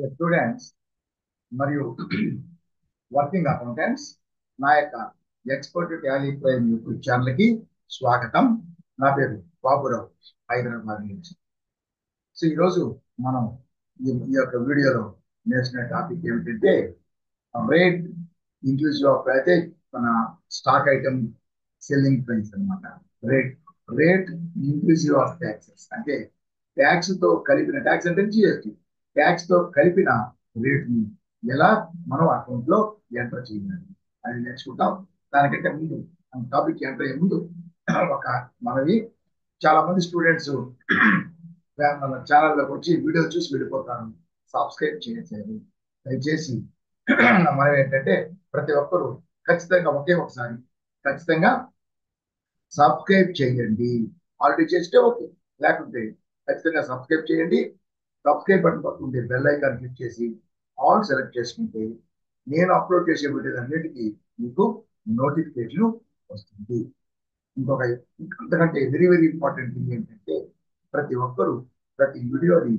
Students మరియు working accountants నా యొక్క ఎక్స్పర్ట్ టాలీ ప్రైమ్ యూట్యూబ్ ఛానల్కి స్వాగతం. నా పేరు బాబురావు, హైదరాబాద్ నుంచి. సో ఈరోజు మనం ఈ యొక్క వీడియోలో నేర్చుకునే టాపిక్ ఏమిటంటే రేట్ ఇంక్లూజివ్ ఆఫ్ అయితే మన స్టాక్ ఐటమ్ సెల్లింగ్ ప్రైస్ అనమాట. Rate rate inclusive of taxes అంటే ట్యాక్స్ తో కలిపిన ట్యాక్స్ అంటే జిఎస్టీ ట్యాక్స్ తో కలిపిన రేట్ని ఎలా మనం అకౌంట్ లో ఎంటర్ చేయాలి అది నేర్చుకుంటాం. దానికంటే ముందు టాపిక్ ఎంటర్ అయ్యే ముందు ఒక మనవి, చాలా మంది స్టూడెంట్స్ మన ఛానల్లోకి వచ్చి వీడియో చూసి వెళ్ళిపోతారు, సబ్స్క్రైబ్ చేసేది దయచేసి. మనం ఏంటంటే ప్రతి ఒక్కరూ ఖచ్చితంగా ఒకసారి ఖచ్చితంగా సబ్స్క్రైబ్ చేయండి. ఆల్రెడీ చేస్తే ఓకే, లేకుంటే ఖచ్చితంగా సబ్స్క్రైబ్ చేయండి. సబ్స్క్రైబ్ బటన్ పట్టుకుంటే బెల్ ఐకాన్ క్లిక్ చేసి ఆల్ సెలెక్ట్ చేసుకుంటే నేను అప్లోడ్ చేసే వీడియోస్ అన్నిటికీ మీకు నోటిఫికేషన్ వస్తుంది. ఇంకొక అంతకంటే వెరీ వెరీ ఇంపార్టెంట్ థింగ్ ఏంటంటే ప్రతి ఒక్కరూ ప్రతి వీడియోని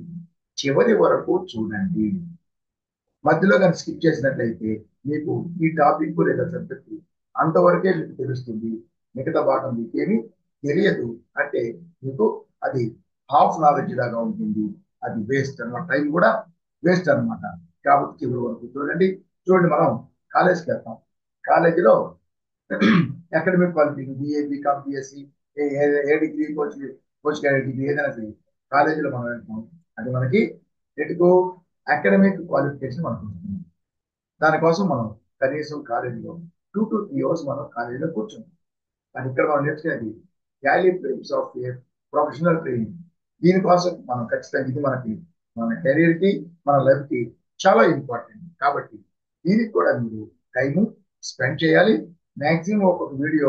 చివరి వరకు చూడండి. మధ్యలో కానీ స్కిప్ చేసినట్లయితే మీకు ఈ టాపిక్ లేదా సబ్జెక్టు అంతవరకే మీకు తెలుస్తుంది, మిగతా భాగం మీకేమీ తెలియదు. అంటే మీకు అది హాఫ్ నాలెడ్జ్ లాగా ఉంటుంది, అది వేస్ట్ అన్నమాట, టైం కూడా వేస్ట్ అనమాట. కాబట్టి చివరి వరకు చూడండి. మనం కాలేజ్కి వెళ్తాం, కాలేజీలో academic qualification BA BCom BSc ఏ డిగ్రీ పోస్ట్ గ్రాడ్యుయేట్ డిగ్రీ ఏదైనా సరే కాలేజీలో మనం వెళ్తాం. అది మనకి ఎటుకు అకాడమిక్ క్వాలిఫికేషన్ మనకు వస్తుంది. దానికోసం మనం కనీసం కాలేజీలో 2 to 3 అవర్స్ మనం కాలేజీలో కూర్చుంటాం. కానీ ఇక్కడ మనం నేర్చుకునేది Tally primes of professional training. దీనికోసం మనం ఖచ్చితంగా ఇది మనకి మన కెరీర్ కి మన లైఫ్ కి చాలా ఇంపార్టెంట్. కాబట్టి దీనికి కూడా మీరు టైము స్పెండ్ చేయాలి. మాక్సిమం ఒక వీడియో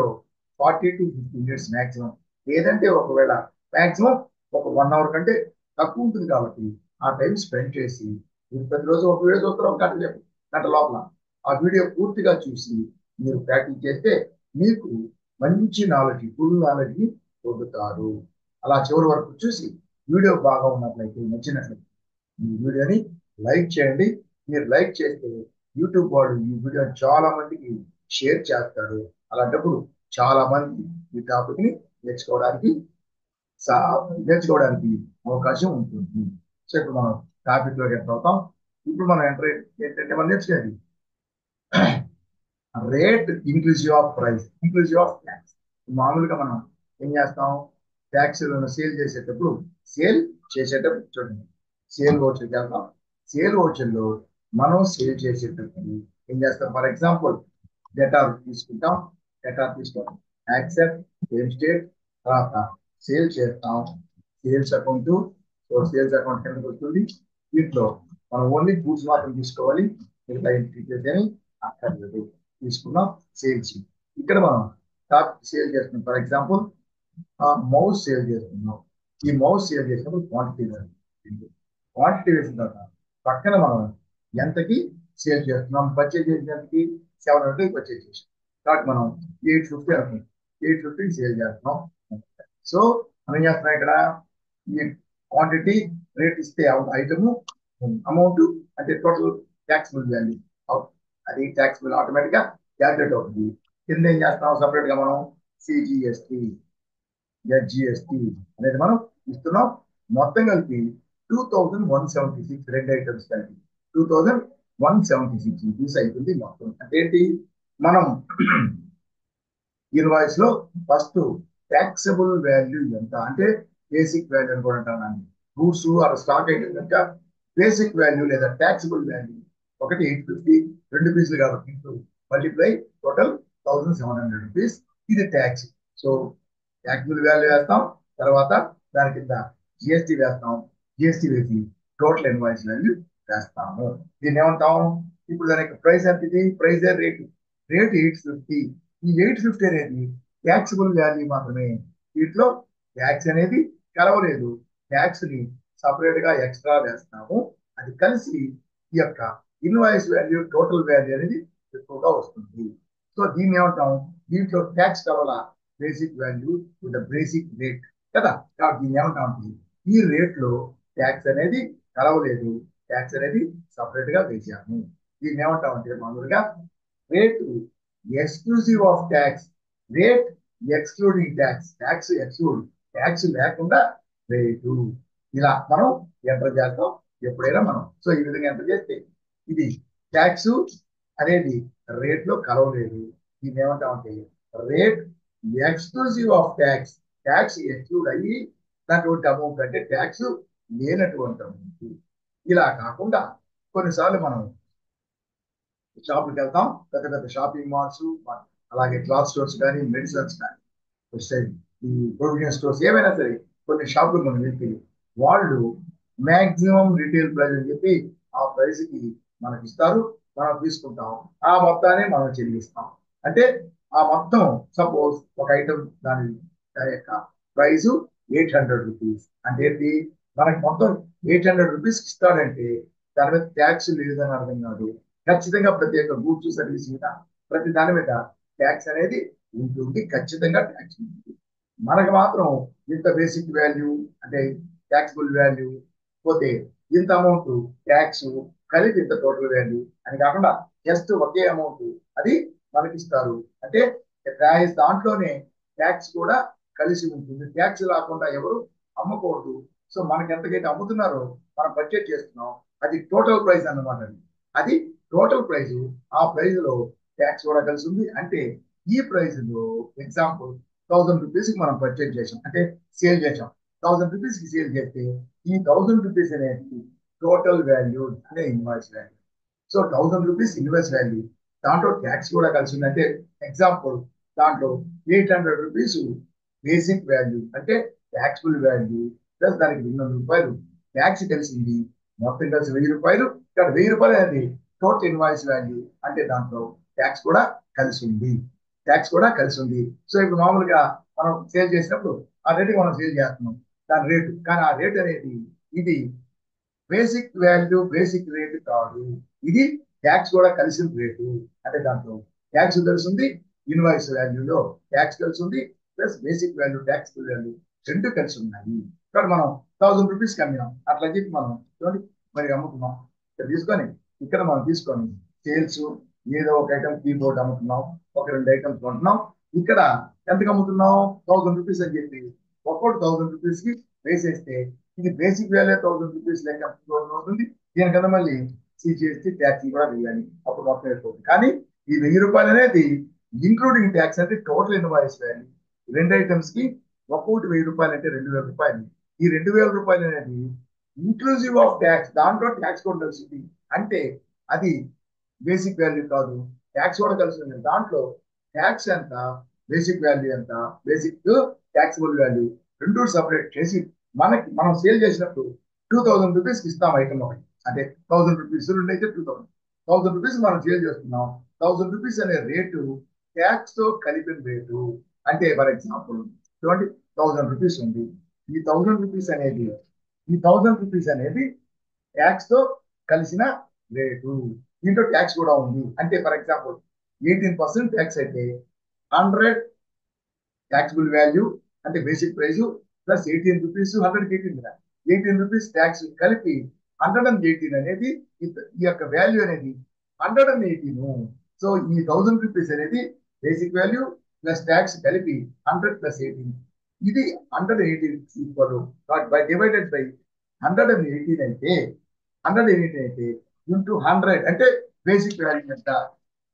40 to 50 minutes మాక్సిమం, లేదంటే ఒకవేళ మాక్సిమం ఒక 1 hour కంటే తక్కువ ఉంటుంది. కాబట్టి ఆ టైం స్పెండ్ చేసి మీరు ప్రతిరోజు ఒక వీడియో చూస్తారు, ఒక గంట లోపల ఆ వీడియో పూర్తిగా చూసి మీరు ప్రాక్టీస్ చేస్తే మీకు మంచి నాలెడ్జ్, ఫుల్ నాలెడ్జ్ పొందుతారు. అలా చివరి వరకు చూసి వీడియో బాగా ఉన్నట్లయితే, నచ్చినట్లయితే ఈ వీడియోని లైక్ చేయండి. మీరు లైక్ చేస్తే యూట్యూబ్ వాడు ఈ వీడియో చాలా మందికి షేర్ చేస్తారు. అలాంటప్పుడు చాలా మంది ఈ టాపిక్ ని నేర్చుకోవడానికి అవకాశం ఉంటుంది. సో ఇప్పుడు మనం టాపిక్ లోకి ఎంటర్ అవుతాం. ఇప్పుడు మనం ఎంటర్ ఏంటంటే మనం నేర్చుకునేది rate inclusive of price, inclusive of tax. మామూలుగా మనం ఏం చేస్తాం, ట్యాక్స్ సేల్ చేసేటప్పుడు చూడండి, సేల్ ఓచర్కి వెళ్తాం. సేల్ ఓచర్లో మనం సేల్ చేసేటప్పుడు ఏం చేస్తాం, ఫర్ ఎగ్జాంపుల్ డేటా తీసుకుంటాం. డేటా తీసుకుంటాం, యాక్సెప్ట్ సేమ్ స్టేట్, తర్వాత సేల్ చేస్తాం. సేల్స్ అకౌంట్, సేల్స్ అకౌంట్ కిందకి వస్తుంది. వీటిలో మనం ఓన్లీ గూడ్స్ మాత్రం తీసుకోవాలి, మిగతా డీటెయిల్స్ అని అక్కర్లేదు. తీసుకున్నాం సేల్స్. ఇక్కడ మనం టాప్ సేల్ చేస్తున్నాం. ఫర్ ఎగ్జాంపుల్ మౌస్ సేల్ చేస్తున్నాం. ఈ మౌస్ సేల్ చేసినప్పుడు క్వాంటిటీ వేసిన తర్వాత పక్కన మనం ఎంతకి సేల్ చేస్తున్నాం, పర్చేజ్ చేసినంతకి 700 పర్చేజ్ చేసాం. కాబట్టి మనం 850 అనుకుంటాం, 850 సేల్ చేస్తున్నాం. సో మనం ఏం చేస్తున్నాం, ఇక్కడ ఈ క్వాంటిటీ రేట్ ఇస్తే ఐటమ్ అమౌంట్ అంటే టోటల్ ట్యాక్సిబుల్ వాల్యూ, అది ట్యాక్సిబుల్ ఆటోమేటిక్ గా క్యాల్కులేట్ అవుతుంది. కింద ఏం చేస్తాం, సపరేట్ గా మనం సిజిఎస్టి ఎస్జిఎస్టి అనేది మనం ఇస్తున్నాం. మొత్తం కలిపి 2176, రెండు ఐటమ్స్ కలిపి 2176 రూపీస్ అవుతుంది మొత్తం. అంటే ఏంటి, మనం ఇన్వాయిస్ లో ఫస్ట్ ట్యాక్సబుల్ వాల్యూ ఎంత అంటే బేసిక్ వాల్యూ అని కూడా అంటాను. గూడ్స్ ఆర్ స్టాక్ ఐటమ్ కనుక బేసిక్ వాల్యూ లేదా ట్యాక్సబుల్ వాల్యూ ఒకటి 850, 2 పీసులు కాబట్టి మల్టిప్లై టోటల్ 1700 రూపీస్. ఇది ట్యాక్స్. సో ట్యాక్సబుల్ వాల్యూ వేస్తాం, తర్వాత దాని కింద జిఎస్టీ వేస్తాం. జిఎస్టీ వేసి టోటల్ ఇన్వాయిస్ వాల్యూ వేస్తాము. దీన్ని ఏమంటాం, ఇప్పుడు దానికి ప్రైస్ ఎంత, ఇది ప్రైస్ రేట్ 850. ఈ 850 అనేది ట్యాక్సిబుల్ వాల్యూ మాత్రమే. వీటిలో ట్యాక్స్ అనేది కలవలేదు. ట్యాక్స్ ని సపరేట్ గా ఎక్స్ట్రా వేస్తాము. అది కలిసి ఈ యొక్క ఇన్వాయిస్ వాల్యూ, టోటల్ వాల్యూ అనేది ఎక్కువగా వస్తుంది. సో దీన్ని ఏమంటాం, దీంట్లో ట్యాక్స్ కలవాల basic value with basic rate కదా. కాబట్టి దీన్ని ఏమంటాం, ఈ రేట్ లో ట్యాక్స్ అనేది కలవలేదు. ట్యాక్స్ అనేది సపరేట్ గా వేసాము. దీన్ని ఏమంటామంటే మామూలుగా rate exclusive of tax, rate excluding tax, tax exclude, tax లేకుండా రేటు. ఇలా మనం ఎంటర్ చేస్తాం ఎప్పుడైనా మనం. సో ఈ విధంగా ఎంటర్ చేస్తే ఇది ట్యాక్స్ అనేది రేట్ లో కలవలేదు. దీన్ని ఏమంటామంటే rate exclusive of tax, tax exclude అయ్యి దాంట్లో అమౌంట్ అంటే ట్యాక్స్ లేనటువంటి అమౌంట్. ఇలా కాకుండా కొన్నిసార్లు మనం షాపులకు వెళ్తాం, పెద్ద పెద్ద షాపింగ్ మాల్స్, అలాగే క్లాత్ స్టోర్స్ కానీ, మెడిసిన్స్ కానీ, ఈ ప్రొవిజన్ స్టోర్స్ ఏమైనా సరే కొన్ని షాపులు మనం వెళ్తే వాళ్ళు మాక్సిమం రిటైల్ ప్రైస్ అని చెప్పి ఆ ప్రైస్ కి మనకి ఇస్తారు, మనం తీసుకుంటాం, ఆ మొత్తాన్ని మనం చెల్లిస్తాం. అంటే ఆ మొత్తం సపోజ్ ఒక ఐటమ్ దాని యొక్క ప్రైస్ 800 రూపీస్ అంటే ఏంటి, మనకి మొత్తం 800 రూపీస్ ఇస్తాడంటే దాని మీద ట్యాక్స్ లేదని అర్థం కాదు. ఖచ్చితంగా ప్రతి ఒక్క గూడ్స్ సర్వీస్ మీద ప్రతి దాని మీద ట్యాక్స్ అనేది ఉంటుంది, ఖచ్చితంగా ట్యాక్స్ ఉంటుంది. మనకు మాత్రం ఇంత బేసిక్ వాల్యూ అంటే ట్యాక్సిబుల్ వాల్యూ పోతే ఇంత అమౌంట్ ట్యాక్స్ కలిపి ఇంత టోటల్ వాల్యూ అని కాకుండా జస్ట్ ఒకే అమౌంట్ అది మనకి ఇస్తారు. అంటే ప్రైస్ దాంట్లోనే ట్యాక్స్ కూడా కలిసి ఉంటుంది. ట్యాక్స్ రాకుండా ఎవరు అమ్మకూడదు. సో మనకి ఎంతకైతే అమ్ముతున్నారో మనం బడ్జెట్ చేస్తున్నాం, అది టోటల్ ప్రైస్ అన్నమాట. అది టోటల్ ప్రైస్. ఆ ప్రైస్ లో ట్యాక్స్ కూడా కలిసి ఉంది. అంటే ఈ ప్రైస్ లో ఎగ్జాంపుల్ 1000 రూపీస్ కి మనం పర్చేజ్ చేసాం అంటే సేల్ చేసాం. 1000 రూపీస్ కి సేల్ చేస్తే ఈ 1000 రూపీస్ అనేది టోటల్ వాల్యూ అంటే invoice value. So 1000 rupees invoice value, దాంట్లో ట్యాక్స్ కూడా కలిసి ఉంది. అంటే ఎగ్జాంపుల్ దాంట్లో 800 రూపీస్ బేసిక్ వాల్యూ అంటే ట్యాక్సిబుల్ వాల్యూ ప్లస్ దానికి 200 రూపాయలు ట్యాక్స్ కలిసింది, మొత్తం కలిసి 1000 రూపాయలు. ఇక్కడ 1000 రూపాయలు అనేది టోటల్ ఇన్వాయిస్ వాల్యూ అంటే దాంట్లో ట్యాక్స్ కూడా కలిసి ఉంది, ట్యాక్స్ కూడా కలిసి ఉంది. సో ఇప్పుడు మామూలుగా మనం సేల్ చేసినప్పుడు ఆ రేటుకి మనం సేల్ చేస్తున్నాం, దాని రేటు. కానీ ఆ రేట్ అనేది ఇది బేసిక్ వాల్యూ, బేసిక్ రేటు కాదు, ఇది ట్యాక్స్ కూడా కలిసిన రేటు. అంటే దాంట్లో ట్యాక్స్ కలిసి ఉంది, ఇన్వాయిస్ వాల్యూలో ట్యాక్స్ కలిసి ఉంది, plus basic value taxable value రెండు కలిసి ఉన్నాయి. ఇక్కడ మనం 1000 రూపీస్కి అమ్మినాం, అట్లా చెప్పి మనం చూడండి మరి అమ్ముతున్నాం. ఇక్కడ తీసుకొని ఇక్కడ మనం తీసుకొని సేల్స్ ఏదో ఒక ఐటమ్ కీబోర్డ్ అమ్ముతున్నాం, ఒక 2 ఐటమ్స్ కొంటున్నాం. ఇక్కడ ఎంతకు అమ్ముతున్నాం 1000 రూపీస్ అని చెప్పి ఒక్కొక్కటి 1000 రూపీస్ కి వేసేస్తే ఇది బేసిక్ వాల్యూ 1000 రూపీస్ లెక్క అవుతుంది. దీనికన్నా మళ్ళీ సిజిఎస్టీ ట్యాక్స్ కూడా వేయాలి, అప్పుడు మొత్తం అయిపోతుంది. కానీ ఈ 1000 రూపాయలు అనేది ఇంక్లూడింగ్ ట్యాక్స్ అంటే టోటల్ ఇన్వాయిస్ వాల్యూ. 2 ఐటమ్స్ కి ఒక్కొక్కటి 1000 రూపాయలు అంటే 2000 రూపాయలు. ఈ 2000 రూపాయలు అనేది ఇంక్లూజివ్ ఆఫ్ ట్యాక్స్, దాంట్లో ట్యాక్స్ కూడా కలిసింది. అంటే అది బేసిక్ వాల్యూ కాదు, ట్యాక్స్ కూడా కలిసి ఉంది. దాంట్లో ట్యాక్స్ ఎంత, బేసిక్ వాల్యూ ఎంత, బేసిక్ ట్యాక్సిబుల్ వాల్యూ రెండు సపరేట్ చేసి మనం సేల్ చేసినప్పుడు 2000 రూపీస్కి ఇస్తాం ఐటమ్ ఒకటి. అంటే 1000 రూపీస్ రెండు అయితే 1000 రూపీస్ మనం సేల్ చేస్తున్నాం. 1000 రూపీస్ అనే రేటు ట్యాక్స్ తో కలిపిన రేటు. అంటే ఫర్ ఎగ్జాంపుల్ చూడండి 1000 రూపీస్ ఉంది. ఈ 1000 రూపీస్ అనేది ట్యాక్స్ తో కలిసిన రేటు. దీంట్లో ట్యాక్స్ కూడా ఉంది. అంటే ఫర్ ఎగ్జాంపుల్ 18% ట్యాక్స్ అయితే 100 ట్యాక్సిబుల్ వాల్యూ అంటే basic price plus 18 rupees 118 rupees tax కలిపి 118 అనేది ఈ యొక్క వాల్యూ అనేది 118. సో ఈ 1000 రూపీస్ అనేది బేసిక్ వాల్యూ ప్లస్ ట్యాక్స్ కలిపి 100 ప్లస్ 18, ఇది 118 ఈక్వల్ బై డివైడెడ్ బై 118 అయితే 118 అయితే ఇంటూ 100 అంటే బేసిక్ వాల్యూ ఎంత,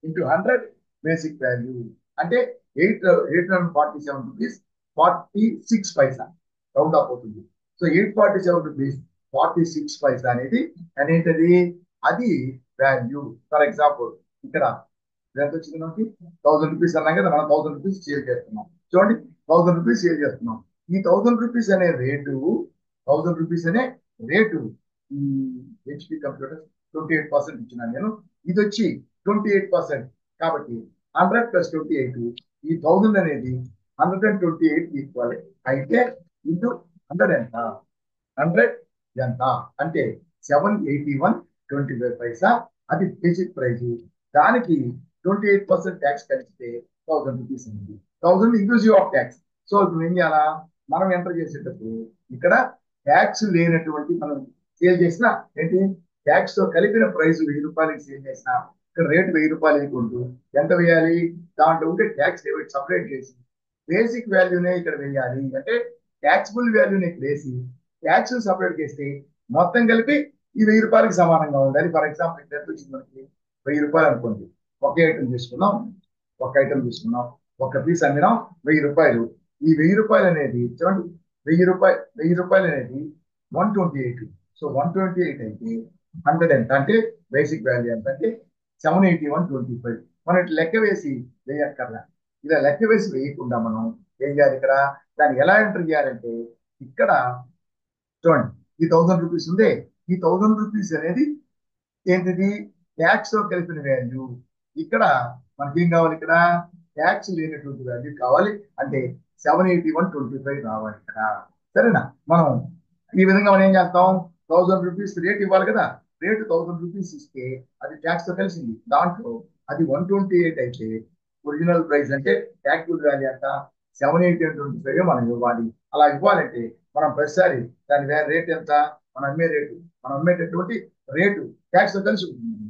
ఇంటూ 100 బేసిక్ వాల్యూ అంటే 847 రూపీస్ 46 పైసా రౌండ్ ఆఫ్ అవుతుంది. సో 847 రూపీస్ 46 పైసా అనేది అనేటది అది వాల్యూ. ఫర్ ఎగ్జాంపుల్ ఇక్కడ ఎంత వచ్చింది మనకి 1000 రూపీస్ అన్నాం కదా, మనం 1000 రూపీస్ సేల్ చేస్తున్నాం. చూడండి 1000 రూపీస్ సేల్ చేస్తున్నాం. ఈ 1000 రూపీస్ అనే రేటు 1000 రూపీస్ అనే రేటు ఈ హెచ్పి కంప్యూటర్ 28% ఇచ్చినాను నేను. ఇది వచ్చి 28%. కాబట్టి 100 ప్లస్ 28, ఈ 1000 అనేది 128 ఈక్వల్ అయితే ఇంటూ 100 ఎంత, 100 ఎంత అంటే 781.25 పైసా. అది బేసిక్ ప్రైస్. దానికి 28% ట్యాక్స్ కలిస్తే 1000 రూపీస్ ఉంది. 1000 ఇంక్లూజివ్ ఆఫ్ ట్యాక్స్. సో ఇప్పుడు ఏం చేయాలా, మనం ఎంటర్ చేసేటప్పుడు ఇక్కడ ట్యాక్స్ లేనటువంటి మనం సేల్ చేసిన ఏంటి ట్యాక్స్ తో కలిపిన ప్రైస్ 1000 రూపాయలకి సేల్ చేసిన ఇక్కడ రేటు 1000 రూపాయలు వేయకూడదు. ఎంత వేయాలి? దాంట్లో ఉంటే ట్యాక్స్ డెబిట్ సపరేట్ చేసి బేసిక్ వాల్యూనే ఇక్కడ వేయాలి. అంటే ట్యాక్సిబుల్ వాల్యూని ఇక్కడ వేసి ట్యాక్స్ సపరేట్ చేస్తే మొత్తం కలిపి ఈ 1000 రూపాయలకి సమానంగా ఉండాలి. ఫర్ ఎగ్జాంపుల్ ఇక్కడ ఎంత వచ్చింది మనకి? 1000 రూపాయలు అనుకోండి. ఒకే ఐటమ్ తీసుకున్నాం, ఒక ఐటమ్ తీసుకున్నాం, ఒక పీస్ అమ్మినాం, 1000 రూపాయలు. ఈ 1000 రూపాయలు అనేది చూడండి, 1000 రూపాయలు అనేది 128. సో 128 అయితే 100 ఎంత అంటే బేసిక్ వాల్యూ ఎంత అంటే 781.25. మనం ఇట్లా లెక్క వేసి వేయక్కర్లా. ఇలా లెక్క వేసి వేయకుండా మనం ఏం చేయాలి? ఇక్కడ దాన్ని ఎలా ఎంటర్ చేయాలంటే ఇక్కడ చూడండి, ఈ 1000 రూపీస్ ఉంది. ఈ 1000 రూపీస్ అనేది ఏంటిది? ట్యాక్స్ తో కలిపిన వాల్యూ. ఇక్కడ మనకి ఏం కావాలి? ఇక్కడ ట్యాక్స్ లేనటువంటి వాల్యూ కావాలి. అంటే 781.25 రావాలి ఇక్కడ. సరేనా? మనం ఈ విధంగా మనం ఏం చేస్తాం? 1000 రూపీస్ రేట్ ఇవ్వాలి కదా. రేటు 1000 రూపీస్ ఇస్తే అది ట్యాక్స్ తో కలిసింది. దాంట్లో అది 128 అయితే ఒరిజినల్ ప్రైస్ అంటే ట్యాక్సిబుల్ వాల్యూ ఎంత? 781.25 మనం ఇవ్వాలి. అలా ఇవ్వాలంటే మనం ప్రతిసారి దాని రేట్ ఎంత? మనం అమ్మే రేటు, మనం అమ్మేటటువంటి రేటు ట్యాక్స్ తో కలిసి ఉంటుంది.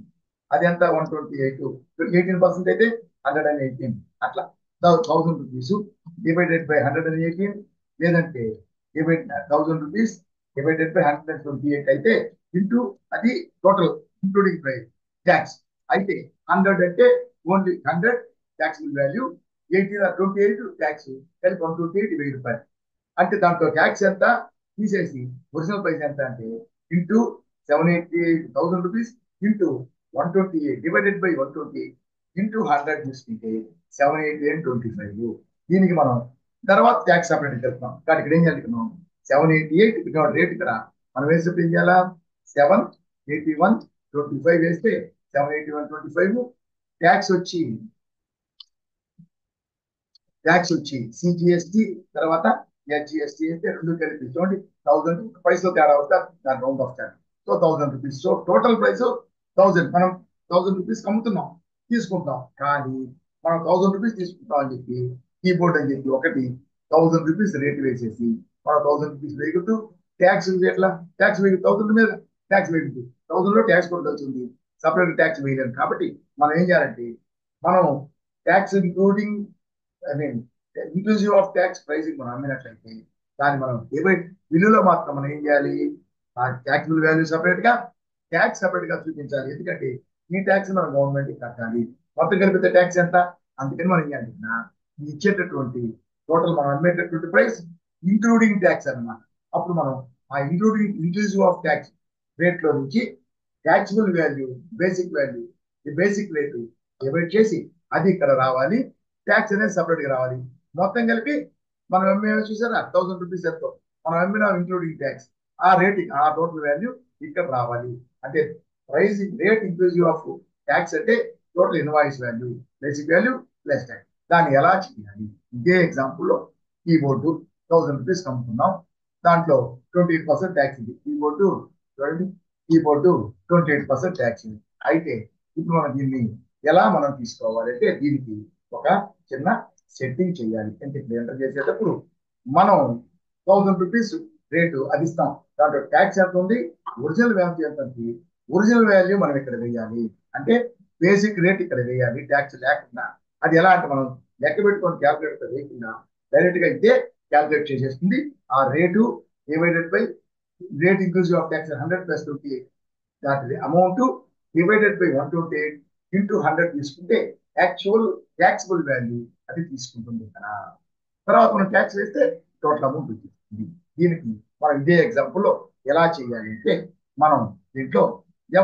అది ఎంత? 128. 18% అయితే 118. అట్లా 1000 రూపీస్ డివైడెడ్ బై 118, లేదంటే 1000 రూపీస్ డివైడెడ్ బై 128 అయితే ఇంటూ అది టోటల్ ఇంక్లూడింగ్ ప్రైస్ ట్యాక్స్. అయితే 100 అంటే ఓన్లీ 100 ట్యాక్సిబుల్ వాల్యూ, 28 ట్యాక్స్ కలిపి 128 1000 రూపాయలు. అంటే దాంట్లో ట్యాక్స్ ఎంత తీసేసి ఒరిజినల్ ప్రైస్ ఎంత అంటే into 788,000 rupees into 128 divided by 128 into 100 తీసుకుంటే 788.25. దీనికి మనం తర్వాత ట్యాక్స్ సపరేట్ చెప్తాం. కానీ ఇక్కడ ఏం చేస్తున్నాం? 788 రేట్ ఇక్కడ మనం వేసేప్పుడు ఏం చేయాలా? 781.25 వేస్తే 781.25 ట్యాక్స్ వచ్చి సిజిఎస్టి తర్వాత ఎస్జిఎస్టి అయితే రెండు కలిపి చూడండి 1000 పైసలు తేడా అవుతా దాని round of charge. So 1000 rupees. So total price 1000. మనం 1000 రూపీస్ అమ్ముతున్నాం, తీసుకుంటాం. కానీ మనం 1000 రూపీస్ తీసుకుంటాం అని చెప్పి కీబోర్డ్ అని చెప్పి ఒకటి 1000 రూపీస్ రేట్ వేసేసి మనం 1000 రూపీస్ వేయకూడదు. ట్యాక్స్ ఎట్లా? ట్యాక్స్ వేయదు 1000 మీద ట్యాక్స్ వేయకూడదు. 1000 లో ట్యాక్స్ కూడా అవుతుంది, సపరేట్ ట్యాక్స్ వేయలేము. కాబట్టి మనం ఏం చేయాలంటే మనం tax including I mean inclusive of tax pricing మనం అమ్మినట్లయితే దాన్ని మనం బిల్లులో మాత్రం మనం ఏం చేయాలి? ఆ ట్యాక్సిబుల్ వాల్యూ సపరేట్ గా, ట్యాక్స్ సపరేట్ గా చూపించాలి. ఎందుకంటే ఈ ట్యాక్స్ మనం గవర్నమెంట్ కట్టాలి. మొత్తం కలిపితే ట్యాక్స్ ఎంత? అందుకని మనం ఏం చేయాలి? ఇచ్చేటటువంటి టోటల్ మనం అమ్మేటటువంటి ప్రైస్ ఇంక్లూడింగ్ ట్యాక్స్ అన్నమాట. అప్పుడు మనం ఆ ఇంక్లూజివ్ ఆఫ్ ట్యాక్స్ రేట్ లో నుంచి ట్యాక్సిబుల్ వాల్యూ, బేసిక్ వాల్యూ, ఈ బేసిక్ రేటు డివైడ్ చేసి అది ఇక్కడ రావాలి. ట్యాక్స్ అనేది సపరేట్ గా రావాలి. మొత్తం కలిపి మనం అమ్మేమో చూసారా 1000 రూపీస్ ఎంతో మనం అమ్మినా ఇంక్లూడింగ్ ట్యాక్స్, ఆ రేటింగ్ ఆ టోటల్ వాల్యూ ఇక్కడ రావాలి. అంటే price rate inclusive of tax అంటే total invoice value, basic value plus tax. దాన్ని ఎలా చేయాలి? ఇదే ఎగ్జాంపుల్లో కీబోర్డు 1000 రూపీస్ అమ్ముతున్నాం, దాంట్లో 28% ట్యాక్స్ ఉంది. కీబోర్డు చూడండి, కీబోర్డు 28% ట్యాక్స్ ఉంది. అయితే ఇప్పుడు మనం దీన్ని ఎలా మనం తీసుకోవాలంటే దీనికి ఒక చిన్న సెట్టింగ్ చేయాలి. అంటే ఎంటర్ చేసేటప్పుడు మనం 1000 రూపీస్ రేటు అది ఇస్తాం. దాంట్లో ట్యాక్స్ ఎంత ఉంది, ఒరిజినల్ వాల్యూ ఎంత ఉంది, ఒరిజినల్ వాల్యూ మనం ఇక్కడ వేయాలి. అంటే బేసిక్ రేట్ ఇక్కడ వేయాలి ట్యాక్స్ లేకుండా. అది ఎలా అంటే మనం లెక్క పెట్టుకొని క్యాల్కులేటర్ వేయకుండా డైరెక్ట్ గా ఇదే క్యాల్కులేట్ చేసేస్తుంది. ఆ rate divided by rate inclusive of tax 100 plus 28 దాని అమౌంట్ డివైడెడ్ బై 128 ఇంటూ 100 తీసుకుంటే యాక్చువల్ ట్యాక్సిబుల్ వాల్యూ అది తీసుకుంటుంది ఇక్కడ. తర్వాత మనం ట్యాక్స్ వేస్తే టోటల్ అమౌంట్ వచ్చేస్తుంది. దీనికి మనం ఇదే ఎగ్జాంపుల్లో ఎలా చేయాలి అంటే మనం దీంట్లో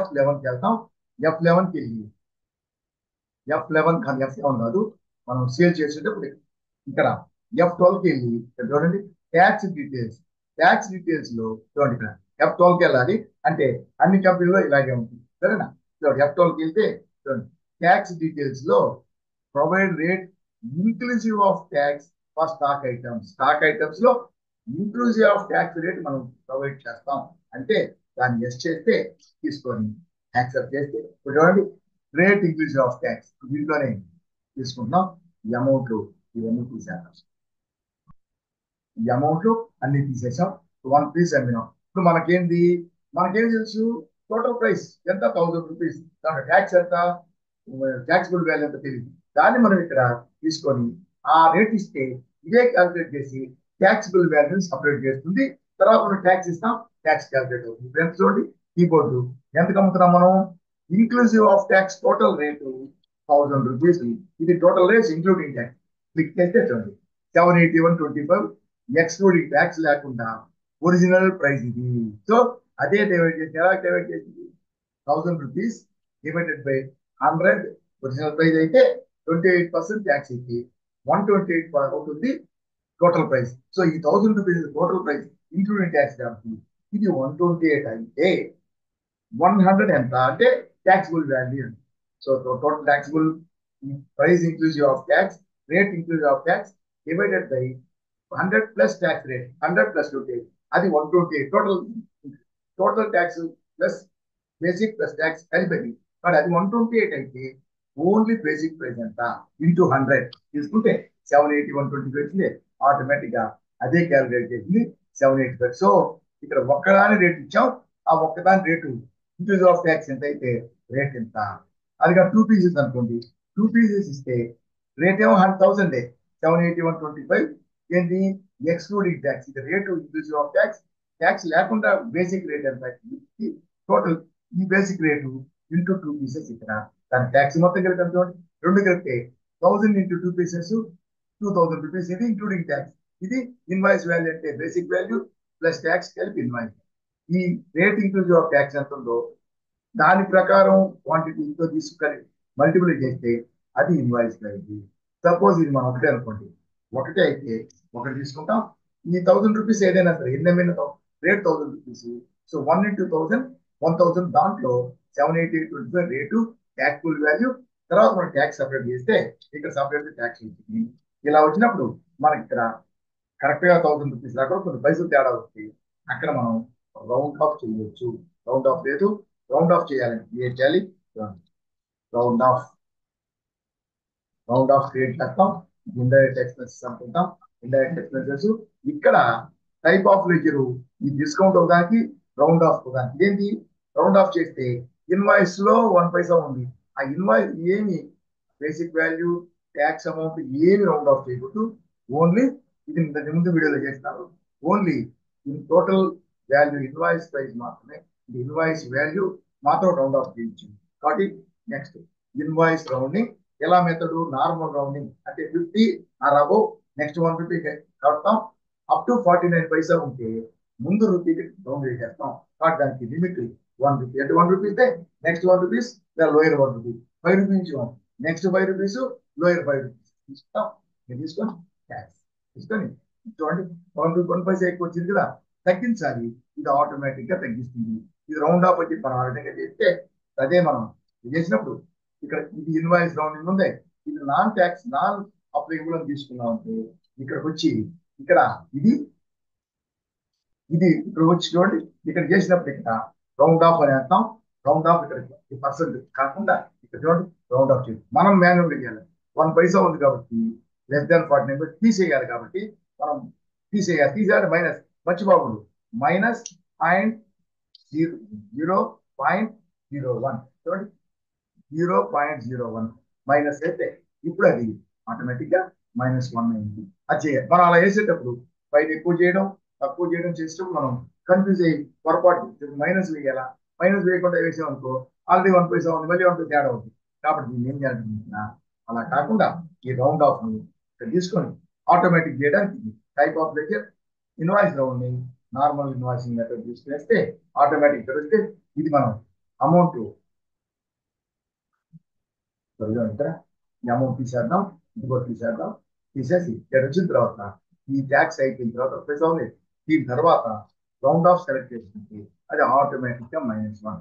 F11కి వెళ్తాం. F11కి వెళ్ళి F11 కానీ F11 కాదు, మనం సేల్ చేసేటప్పుడు ఇక్కడ F12కి వెళ్ళి ఇక్కడ చూడండి ట్యాక్స్ డీటెయిల్స్ లో చూడండి ఇక్కడ F12కి వెళ్ళాలి. అంటే అన్ని కంపెనీలో ఇలాగే ఉంటుంది. సరేనా? చూడండి F12కి వెళ్తే చూడండి ట్యాక్స్ డీటెయిల్స్ లో provide rate inclusive of tax for stock items లో ఇంక్లూజివ్ ఆఫ్ ట్యాక్స్ రేట్ మనం ప్రొవైడ్ చేస్తాం. అంటే దాన్ని ఎస్ చేస్తే తీసుకొని యాక్సెప్ట్ చేస్తే చూడండి రేట్ ఇంక్లూజివ్ ఆఫ్ ట్యాక్స్ దీంట్లోనే తీసుకుంటున్నాం. ఈ అమౌంట్లు ఇవన్నీ తీసేస్తాం. ఈ అమౌంట్లు అన్ని తీసేసాం. 1 పీస్ అమ్మినాం. ఇప్పుడు మనకేం తెలుసు? టోటల్ ప్రైస్ ఎంత 1000 రూపీస్, దాంట్లో ట్యాక్స్ ఎంత, ట్యాక్సిబుల్ వాల్యూ ఎంత తెలియదు. దాన్ని మనం ఇక్కడ తీసుకొని ఆ రేట్ ఇస్తే ఇదే క్యాల్కులేట్ చేసి ట్యాక్సిబుల్ వాల్యూని సపరేట్ చేస్తుంది. తర్వాత మనం ట్యాక్స్ ఇస్తాం, ట్యాక్స్ క్యాల్కులేట్ అవుతుంది. ఇప్పుడు ఎంత చూడండి, కీబోర్డు ఎంతకు అమ్ముతున్నాం మనం, inclusive of tax total rate 1000 rupees. ఇది total rates including tax. Click చేస్తే చూడండి 781.25 ఎక్స్క్లూడింగ్ ట్యాక్స్ లేకుండా ఒరిజినల్ ప్రైస్ ఇది. సో అదే డివైడ్ చేసి ఎలా డివైడ్ చేసింది, 1000 rupees divided by 100 original price అయితే 28% ట్యాక్స్ అయితే 128 అవుతుంది టోటల్ ప్రైస్. సో ఈ 1000 rupees total price including tax కాబట్టి ఇది 128 అయితే 100 ఎంత అంటే taxable value. So total taxable price inclusive of tax, rate inclusive of tax divided by 100 plus tax rate, 100 plus 28 అది 128 total. Total tax plus basic plus tax కలిపి కానీ అది 128 అయితే ఓన్లీ బేసిక్ ప్రైస్ ఎంత ఇంటూ 100 తీసుకుంటే 781.25 వచ్చింది. ఆటోమేటిక్ గా అదే క్యాలిక్యులేట్ చేసింది 785. సో ఇక్కడ ఒక్కదాని రేట్ ఇచ్చాం, ఆ ఒక్కదాని రేటు ఇంక్లూజివ్ ఆఫ్ ట్యాక్స్ ఎంత అయితే రేట్ ఎంత. అది 2 పీసెస్ అనుకోండి, 2 పీసెస్ ఇస్తే రేట్ ఏమో 1000, 781.25 ఏంటి ఎక్స్క్లూడింగ్ ట్యాక్స్. ఇది rate inclusive of tax, tax లేకుండా బేసిక్ రేట్ ఎంత టోటల్. ఈ బేసిక్ రేటు ఇంటూ 2 పీసెస్ ఇక్కడ దాని ట్యాక్స్ మొత్తం కలిపి ఎంత, రెండు కలిపితే 1000 ఇంటూ 2 పీసెస్ 2000 రూపీస్. ఇది ఇంక్లూడింగ్ ట్యాక్స్. ఇది ఇన్వాయిస్ వాల్యూ అంటే బేసిక్ వాల్యూ ప్లస్ ట్యాక్స్ కలిపి ఇన్వాయిస్. ఈ రేట్ ఇంక్లూజివ్ ఆఫ్ ట్యాక్స్ ఎంత ఉందో దాని ప్రకారం క్వాంటిటీతో తీసుకొని మల్టిప్లై చేస్తే అది ఇన్వాయిస్ వాల్యూ. సపోజ్ ఇది మనం ఒకటే అనుకోండి, ఒకటే అయితే ఒకటి తీసుకుంటాం. ఈ 1000 రూపీస్ ఏదైనా సరే ఎన్ని అమ్మిన రేట్ 1000 రూపీస్. సో 1 ఇంటూ 1000 1000, దాంట్లో 780.25 రేటు ట్యాక్సిబుల్ వాల్యూ. తర్వాత మనం ట్యాక్స్ సపరేట్ చేస్తే ఇక్కడ సపరేట్ ట్యాక్స్ ఉంటుంది. ఇలా వచ్చినప్పుడు మనకి ఇక్కడ కరెక్ట్ గా 1000 రూపీస్ దాకా కొన్ని పైసలు తేడా వస్తే అక్కడ మనం రౌండ్ ఆఫ్ చేయవచ్చు. రౌండ్ ఆఫ్ లేదు, రౌండ్ ఆఫ్ చేయాలంటే ఏం చేయాలి, round of, round of create చేస్తాం. ఇండైరెక్ట్ ఎక్స్పెన్సెస్ అనుకుంటాం. ఇండైరెక్ట్ ఎక్స్పెన్సెస్ ఇక్కడ టైప్ ఆఫ్ లెజర్, ఈ డిస్కౌంట్ ఒకదానికి రౌండ్ ఆఫ్ ఒకదానికి. ఇదేంటి రౌండ్ ఆఫ్ చేస్తే ఇన్వాయిస్ లో 1 పైసా ఉంది, ఆ ఇన్వాయిస్ ఏమి బేసిక్ వాల్యూ ట్యాక్స్ అమౌంట్ ఏమి రౌండ్ ఆఫ్ చేయకూడదు. ఓన్లీ ఇది ఇంతకు ముందు వీడియోలో చేస్తారు, only in total value invoice price మాత్రమే, ఇన్వాయిస్ వాల్యూ మాత్రం రౌండ్ ఆఫ్ చేయొచ్చు. కాబట్టి నెక్స్ట్ ఇన్వాయిస్ రౌండింగ్. ఎలా మెథడ్, నార్మల్ రౌండింగ్ అంటే 50 ఆర్ అబౌవ్, నెక్స్ట్ 1 రూపీ కడతాం. అప్ టు 49 పైసా ఉంటే ముందు రూపీకి రౌండ్ చేస్తాం. కాబట్టి దానికి లిమిట్ 1 రూపీ. అంటే 1 రూపీ అయితే next 1 rupees lower 1 rupee, 5 rupees next 5 rupees lower 5 rupees తీసుకుంటాం. తీసుకొని ట్యాక్స్ తీసుకొని చూడండి 1 పైసా ఎక్కువ వచ్చింది కదా, తగ్గించాలి. ఇది ఆటోమేటిక్ గా తగ్గిస్తుంది. ఇది రౌండ్ ఆఫ్ వచ్చి మనం ఆ విధంగా చేస్తే అదే మనం చేసినప్పుడు ఇక్కడ ఇది ఇన్వాయిస్ రౌండింగ్ ఉంది. ఇది నాన్ ట్యాక్స్ నాన్ అప్లికబుల్ అని తీసుకున్నాం అంటే ఇక్కడికి వచ్చి ఇక్కడ ఇది ఇది ఇక్కడ వచ్చి చూడండి, ఇక్కడ చేసినప్పుడు ఇక్కడ రౌండ్ ఆఫ్ అని అంటాం. రౌండ్ ఆఫ్ ఇక్కడ పర్సెంట్ కాకుండా ఇక్కడ చూడండి రౌండ్ ఆఫ్ చేయాలి. మనం మాన్యువల్ చేయాలి. 1 పైసా ఉంది కాబట్టి లెస్ దాన్ 49 తీసేయాలి. కాబట్టి మనం తీసేయాలి. తీసేయాలి మైనస్, మర్చిపోకూడదు, మైనస్ 0.01 చూడండి, 0.01 మైనస్ అయితే ఇప్పుడు అది ఆటోమేటిక్ గా -1 అయింది. అది చేయాలి. మనం అలా వేసేటప్పుడు పైన ఎక్కువ చేయడం తక్కువ చేయడం చేసేటప్పుడు మనం కన్ఫ్యూజ్ అయ్యి పొరపాటు మైనస్ వేయాలా, మైనస్ వేయకుండా వేసాం అనుకో ఆల్రెడీ 1 పైసా ఉంది, మళ్ళీ 1 తేడా అవుతుంది. కాబట్టి దీన్ని ఏం చేయాలంటున్నా అలా కాకుండా ఈ రౌండ్ ఆఫ్ ఇక్కడ తీసుకొని ఆటోమేటిక్ చేయడానికి type of ledger invoice rounding, normal invoicing method తీసుకునేస్తే ఆటోమేటిక్ ఇక్కడ వస్తే ఇది మనం అమౌంట్ ఇక్కడ ఈ అమౌంట్ తీసేద్దాం, ఇంకో తీసేద్దాం. తీసేసి ఇక్కడ వచ్చిన తర్వాత ఈ ట్యాక్స్ అయిపోయిన తర్వాత పైసా ఉంది. దీని తర్వాత రౌండ్ ఆఫ్ సెలెక్ట్ చేసుకుంటే అది ఆటోమేటిక్ గా -1.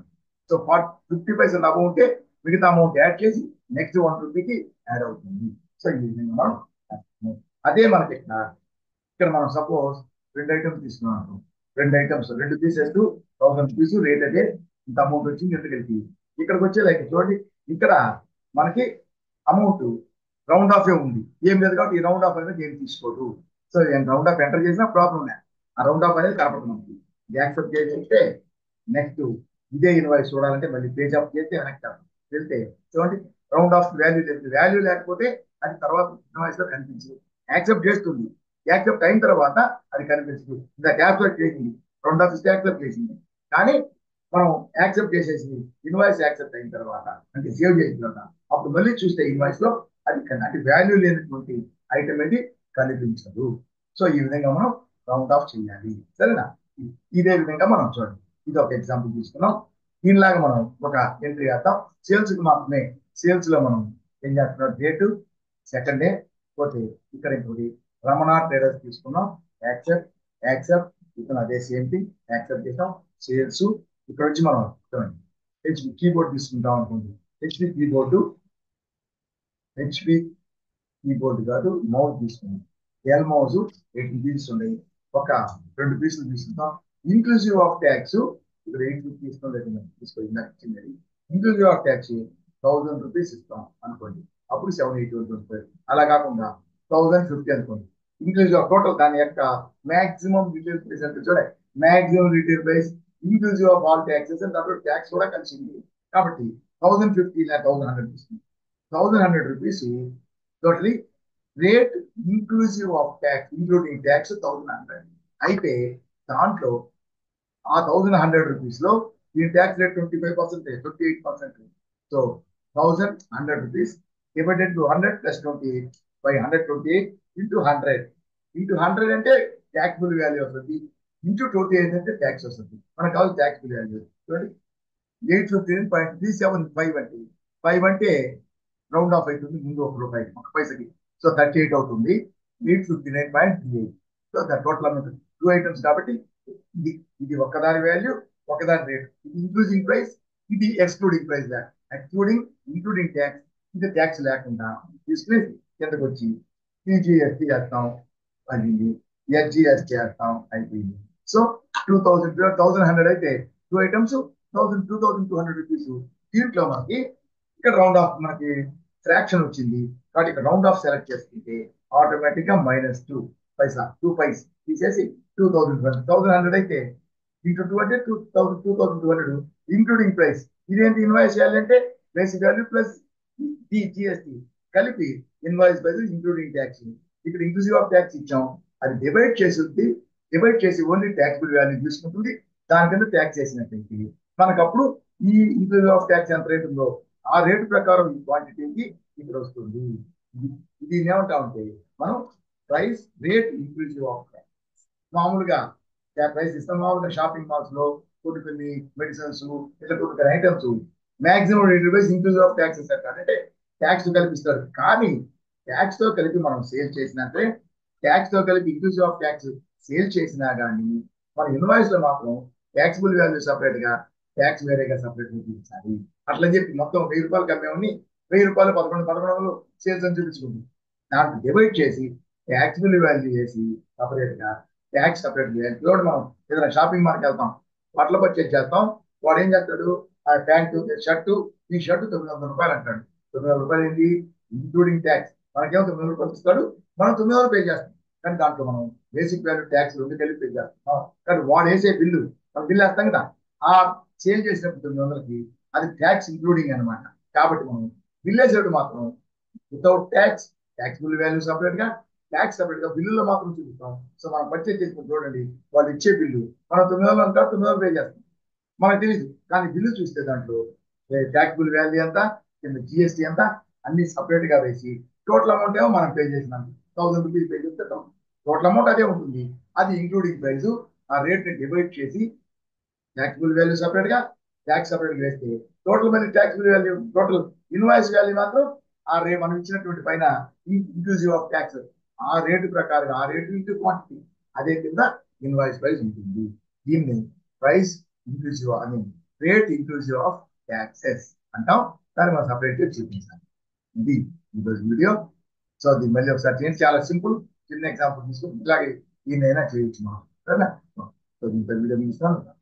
సో 50 పైసలు లాభం ఉంటే మిగతా అమౌంట్ యాడ్ చేసి నెక్స్ట్ 1 రూపీకి యాడ్ అవుతుంది. సో ఈ విధంగా మనం అదే మనకి ఇక్కడ మనం సపోజ్ 2 ఐటమ్స్ తీసుకున్నాం అనుకో, 2 ఐటమ్స్ 2 పీసెస్ 1000 రూపీస్ రేట్ అదే ఇంత అమౌంట్ వచ్చింది. ఎంత కలిపి ఇక్కడికి వచ్చే లైక్ చూడండి, ఇక్కడ మనకి అమౌంట్ రౌండ్ ఆఫ్ ఉంది, ఏం లేదు. కాబట్టి ఈ రౌండ్ ఆఫ్ అనేది ఏం తీసుకోదు. సో రౌండ్ ఆఫ్ ఎంటర్ చేసినా ప్రాబ్లం లేదు, ఆ రౌండ్ ఆఫ్ అనేది కనపడుతుంది మనకి. యాక్సెప్ట్ చేస్తే నెక్స్ట్ ఇదే ఇన్వాయిస్ చూడాలంటే మళ్ళీ పేజ్ ఆఫ్ చేస్తే వెనక్కి వెళ్తే చూడండి, రౌండ్ ఆఫ్ వాల్యూ లేదు. వాల్యూ లేకపోతే అది తర్వాత ఇన్వాయిస్ లో కనిపించదు. యాక్సెప్ట్ చేస్తుంది, యాక్సెప్ట్ అయిన తర్వాత అది కనిపించదు. ఇంకా యాక్సెప్ట్ చేసింది, రౌండ్ ఆఫ్ ఇస్తే యాక్సెప్ట్ చేసింది, కానీ మనం యాక్సెప్ట్ చేసేసి ఇన్వాయిస్ యాక్సెప్ట్ అయిన తర్వాత అంటే సేవ్ చేసిన తర్వాత అప్పుడు మళ్ళీ చూస్తే ఇన్వాయిస్ లో అది అంటే వాల్యూ లేనటువంటి ఐటమ్ అనేది కనిపించదు. సో ఈ విధంగా మనం రౌండ్ ఆఫ్ చేయాలి. సరేనా? ఇదే విధంగా మనం చూడండి, ఇది ఒక ఎగ్జాంపుల్ తీసుకున్నాం. దీనిలాగా మనం ఒక ఎంట్రీ వేద్దాం. సేల్స్ కి మాత్రమే, సేల్స్ లో మనం ఏం చేస్తున్నాం, డేటు సెకండ్ డే, పోతే ఇక్కడ ఇంకోటి రమణ ట్రేడర్స్ తీసుకున్నాం. యాక్సెప్ట్, యాక్సెప్ట్, ఇక్కడ అదే సేమ్ థింగ్, యాక్సెప్ట్ చేసాం. సేల్స్ ఇక్కడ నుంచి మనం హెచ్పి కీబోర్డ్ తీసుకుంటాం అనుకోండి. హెచ్పి కీబోర్డు, హెచ్పి కీబోర్డ్ కాదు, మౌస్ తీసుకున్నాం. ఎల్ మౌస్ 18 పీసెస్ ఉన్నాయి, ఒక 2 పీసులు తీసుకుంటాం. ఇంక్లూజివ్ ఆఫ్ ట్యాక్స్ ఇక్కడ 8 తీసుకుని తీసుకోండి, నాకు ఇచ్చింది. ఇంక్లూజివ్ ఆఫ్ ట్యాక్స్ 1000 రూపీస్ ఇస్తాం అనుకోండి, అప్పుడు 780 అలా కాకుండా 1050 అనుకోండి. ఇంక్లూజివ్ ఆఫ్ టోటల్ దాని యొక్క మాక్సిమం రిటైల్ ప్రైస్ అంటే చూడండి, maximum retail price inclusive of all taxes and దాంట్లో ట్యాక్స్ కూడా కలిసింది కాబట్టి 1050 లేదా 1100 తీసుకుంది. 1100 rupees totally rate inclusive of tax, including tax 1100. అయితే దాంట్లో ఆ 1100 రూపీస్ లో ఈ tax rate 25%, 28%. So 1100 rupees divided to 100 plus 28 by 128 into 100. Into 100 అంటే ట్యాక్సిబుల్ వాల్యూ వస్తుంది, ఇంటూ 28 అంటే ట్యాక్స్ వస్తుంది. మనకు కావాలి ట్యాక్సిబుల్ వాల్యూ. చూడండి, 859.375 అంటే 5 అంటే రౌండ్ ఆఫ్ అవుతుంది, ముందు ఒక పైసకి. సో 38 అవుతుంది, 859.38. So the total amount 2 items కాబట్టి ఇది ఇది ఒకదాని వాల్యూ, ఒకదాని రేట్. ఇది ఇంక్లూజింగ్ ప్రైస్, ఇది excluding price. Excluding, including tax, ఇది ట్యాక్స్ లేకుండా తీసుకుని కిందకు వచ్చి టీజీఎస్టీ చేస్తాం, అది ఎస్జిఎస్టీ చేస్తాం, అయిపోయింది. సో 2100 అయితే 2 ఐటమ్స్ 2200 రూపీస్. దీంట్లో మనకి ఇక్కడ రౌండ్ ఆఫ్ మనకి ఫ్రాక్షన్ వచ్చింది కాబట్టి ఇక్కడ రౌండ్ ఆఫ్ సెలెక్ట్ చేసుకుంటే ఆటోమేటిక్ గా -2 పైసా, 2 పైస్ తీసేసి 2100 అయితే ఇంటూ 2 అంటే 2200 ఇంక్లూడింగ్ ప్రైస్. ఇదేంటి ఇన్వాయిస్ చేయాలంటే బేసిక్ వాల్యూ ప్లస్ జిఎస్టీ కలిపి ఇన్వాయిస్ ప్రైస్ ఇంక్లూడింగ్ ట్యాక్స్. ఇక్కడ ఇంక్లూజివ్ ఆఫ్ ట్యాక్స్ ఇచ్చాం, అది డివైడ్ చేసి డివైడ్ చేసి ఓన్లీ ట్యాక్సిబుల్ వాల్యూ తీసుకుంటుంది, దాని కింద ట్యాక్స్ చేసినట్టయితే మనకు అప్పుడు ఈ ఇంక్లూజివ్ ఆఫ్ ట్యాక్స్ ఎంత రేట్ ఉందో ఆ రేటు ప్రకారం ఈ క్వాంటిటీకి ఇక్కడ వస్తుంది. ఇది ఏమంటా ఉంటే మనం price rate inclusive of tax. మామూలుగా ప్రైస్ ఇస్తాం, మామూలుగా షాపింగ్ మాల్స్ లో కొన్ని మెడిసిన్స్ ఇట్లా కొన్ని items maximum rate inclusive of taxes అంటారు, అంటే ట్యాక్స్ కల్పిస్తారు. కానీ ట్యాక్స్ తో కలిపి మనం సేల్ చేసినట్టే, ట్యాక్స్ తో కలిపి ఇంక్లూజివ్ ఆఫ్ ట్యాక్స్ సేల్ చేసినా కానీ మన ఇన్వాయిస్ లో మాత్రం ట్యాక్సిబుల్ వాల్యూ సపరేట్ గా, ట్యాక్స్ వేరేగా సపరేట్ గా చూపించాలి. అట్లా చెప్పి మొత్తం 1000 రూపాయలు కమ్మేవాడిని 1000 రూపాయలు 1100 సేల్స్ అని చూపించుకుంది. దాంట్లో డివైడ్ చేసి ట్యాక్సిబుల్ వాల్యూ చేసి సపరేట్ గా, ట్యాక్స్ సపరేట్ చేయాలి. మనం ఏదైనా షాపింగ్ మాల్కి వెళ్తాం, బట్టలు పర్చేజ్ చేస్తాం, వాడు ఏం చేస్తాడు, ఆ ప్యాంటు షర్టు, ఈ షర్టు 900 రూపాయలు అంటాడు. 900 రూపాయలు ఏంటి, ఇంక్లూడింగ్ ట్యాక్స్. మనకేమో 900 రూపాయలు ఇస్తాడు, మనం 900 పే చేస్తాం. కానీ దాంట్లో మనం బేసిక్ వాల్యూ ట్యాక్స్ 2 కలిపి పే చేస్తాం. కానీ వాడు వేసే బిల్లు, మనం బిల్లు వేస్తాం కదా, ఆ సేల్ చేసినప్పుడు 900కి అది ట్యాక్స్ ఇంక్లూడింగ్ అనమాట. కాబట్టి మనం బిల్ వేసేటప్పుడు మాత్రం without tax, taxable value separate గా, ట్యాక్స్ సపరేట్ గా బిల్లులో మాత్రం చూపిస్తాం. సో మనం పర్చేజ్ చేసుకుని చూడండి, వాళ్ళు ఇచ్చే బిల్లు మనం 900 అంటారు, 900 పే చేస్తాం, మనకు తెలియదు. కానీ బిల్లు చూస్తే దాంట్లో ట్యాక్సిబుల్ వాల్యూ ఎంత, కింద జిఎస్టీ ఎంత, అన్ని సపరేట్ గా వేసి టోటల్ అమౌంట్ ఏమో మనం పే చేసినాం 1000 రూపీస్ పే చేస్తే టోటల్ అమౌంట్ అదే ఉంటుంది. అది ఇంక్లూడింగ్ ప్రైస్. ఆ రేట్ ని డివైడ్ చేసి ట్యాక్సిబుల్ వాల్యూ సపరేట్ గా, ట్యాక్స్ సపరేట్ గా వేస్తే total money taxable value, total invoice value మాత్రం ఆ రేట్ మనం ఇచ్చినటువంటి పైన ఇంక్లూజివ్ ఆఫ్ ట్యాక్స్ ఆ రేటు ప్రకారం, ఆ రేటు ఇంటూ క్వాంటిటీ, అదే కింద ఇన్వాయిస్ ప్రైస్ ఉంటుంది. దీన్ని price inclusive I mean rate inclusive of taxes అంటాం. దాన్ని మనం సపరేట్ గా చూపించాలి. ఇది ఈరోజు వీడియో. సో అది మళ్ళీ ఒకసారి చేయండి, చాలా సింపుల్. చిన్న ఎగ్జాంపుల్ తీసుకుని ఇలాగే దీన్నైనా చేయొచ్చు మనం. సరేనా? సో దీంతో వీడియో ముగిస్తాను.